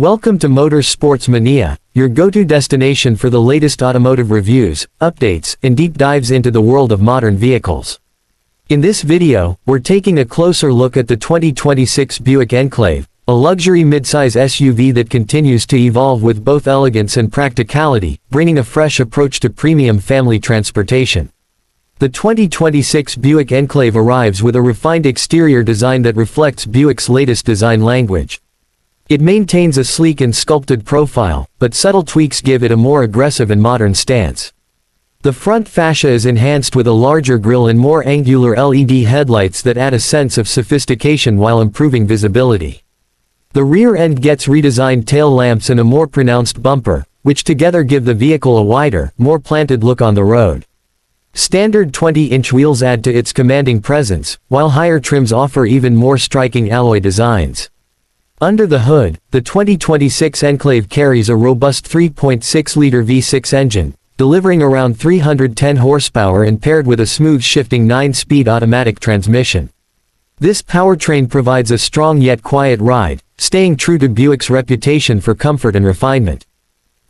Welcome to Motorsports Mania, your go-to destination for the latest automotive reviews, updates, and deep dives into the world of modern vehicles. In this video, we're taking a closer look at the 2026 Buick Enclave, a luxury midsize SUV that continues to evolve with both elegance and practicality, bringing a fresh approach to premium family transportation. The 2026 Buick Enclave arrives with a refined exterior design that reflects Buick's latest design language. It maintains a sleek and sculpted profile, but subtle tweaks give it a more aggressive and modern stance. The front fascia is enhanced with a larger grille and more angular LED headlights that add a sense of sophistication while improving visibility. The rear end gets redesigned tail lamps and a more pronounced bumper, which together give the vehicle a wider, more planted look on the road. Standard 20-inch wheels add to its commanding presence, while higher trims offer even more striking alloy designs. Under the hood, the 2026 Enclave carries a robust 3.6-liter V6 engine, delivering around 310 horsepower and paired with a smooth shifting 9-speed automatic transmission. This powertrain provides a strong yet quiet ride, staying true to Buick's reputation for comfort and refinement.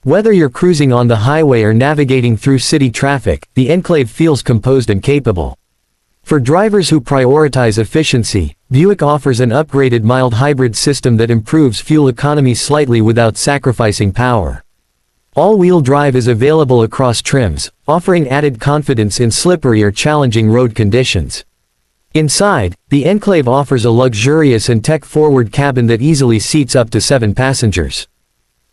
Whether you're cruising on the highway or navigating through city traffic, the Enclave feels composed and capable. For drivers who prioritize efficiency, Buick offers an upgraded mild hybrid system that improves fuel economy slightly without sacrificing power. All-wheel drive is available across trims, offering added confidence in slippery or challenging road conditions. Inside, the Enclave offers a luxurious and tech-forward cabin that easily seats up to 7 passengers.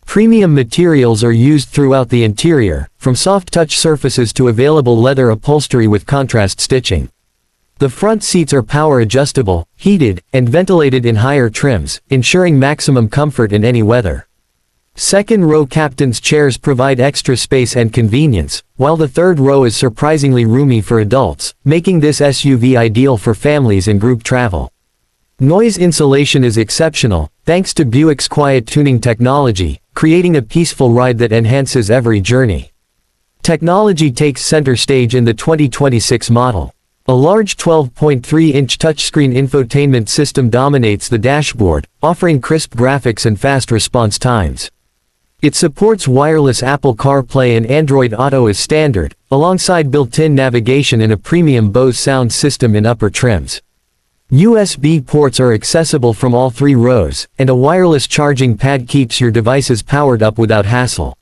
Premium materials are used throughout the interior, from soft-touch surfaces to available leather upholstery with contrast stitching. The front seats are power-adjustable, heated, and ventilated in higher trims, ensuring maximum comfort in any weather. Second-row captain's chairs provide extra space and convenience, while the third row is surprisingly roomy for adults, making this SUV ideal for families and group travel. Noise insulation is exceptional, thanks to Buick's quiet tuning technology, creating a peaceful ride that enhances every journey. Technology takes center stage in the 2026 model. A large 12.3-inch touchscreen infotainment system dominates the dashboard, offering crisp graphics and fast response times. It supports wireless Apple CarPlay and Android Auto as standard, alongside built-in navigation and a premium Bose sound system in upper trims. USB ports are accessible from all 3 rows, and a wireless charging pad keeps your devices powered up without hassle.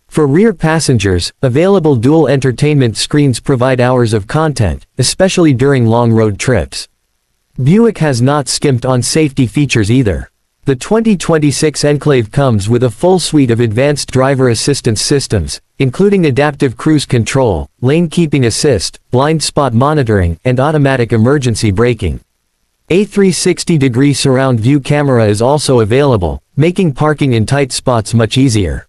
For rear passengers, available dual entertainment screens provide hours of content, especially during long road trips. Buick has not skimped on safety features either. The 2026 Enclave comes with a full suite of advanced driver assistance systems, including adaptive cruise control, lane keeping assist, blind spot monitoring, and automatic emergency braking. A 360-degree surround view camera is also available, making parking in tight spots much easier.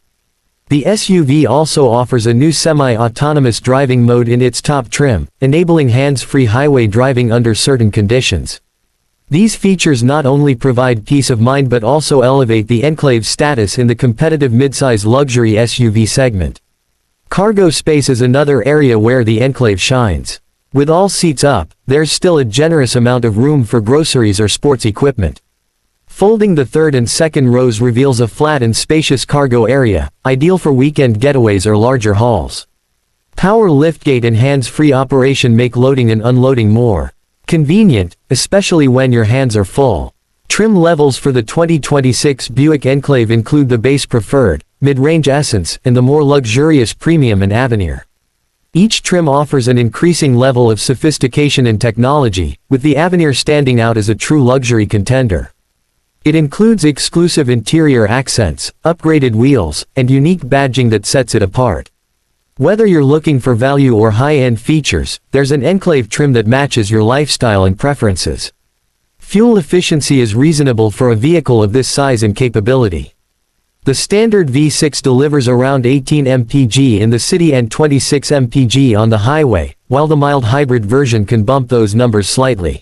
The SUV also offers a new semi-autonomous driving mode in its top trim, enabling hands-free highway driving under certain conditions. These features not only provide peace of mind but also elevate the Enclave's status in the competitive midsize luxury SUV segment. Cargo space is another area where the Enclave shines. With all seats up, there's still a generous amount of room for groceries or sports equipment. Folding the third and second rows reveals a flat and spacious cargo area, ideal for weekend getaways or larger hauls. Power liftgate and hands-free operation make loading and unloading more convenient, especially when your hands are full. Trim levels for the 2026 Buick Enclave include the base Preferred, mid-range Essence, and the more luxurious Premium and Avenir. Each trim offers an increasing level of sophistication and technology, with the Avenir standing out as a true luxury contender. It includes exclusive interior accents, upgraded wheels, and unique badging that sets it apart. Whether you're looking for value or high-end features, there's an Enclave trim that matches your lifestyle and preferences. Fuel efficiency is reasonable for a vehicle of this size and capability. The standard V6 delivers around 18 mpg in the city and 26 mpg on the highway, while the mild hybrid version can bump those numbers slightly.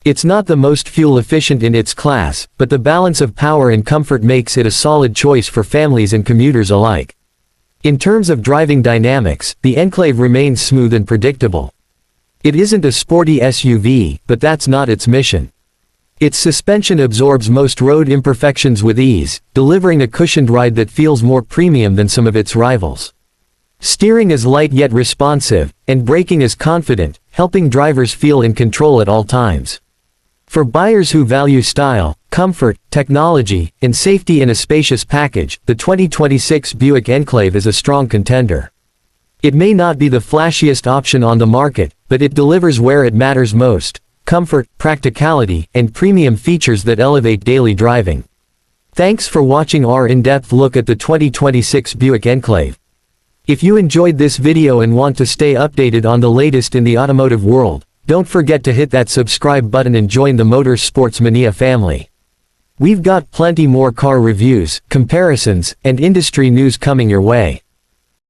It's not the most fuel efficient in its class, but the balance of power and comfort makes it a solid choice for families and commuters alike. In terms of driving dynamics, the Enclave remains smooth and predictable. It isn't a sporty SUV, but that's not its mission. Its suspension absorbs most road imperfections with ease, delivering a cushioned ride that feels more premium than some of its rivals. Steering is light yet responsive, and braking is confident, helping drivers feel in control at all times. For buyers who value style, comfort, technology, and safety in a spacious package, the 2026 Buick Enclave is a strong contender. It may not be the flashiest option on the market, but it delivers where it matters most: comfort, practicality, and premium features that elevate daily driving. Thanks for watching our in-depth look at the 2026 Buick Enclave. If you enjoyed this video and want to stay updated on the latest in the automotive world, don't forget to hit that subscribe button and join the Motorsports Mania family. We've got plenty more car reviews, comparisons, and industry news coming your way.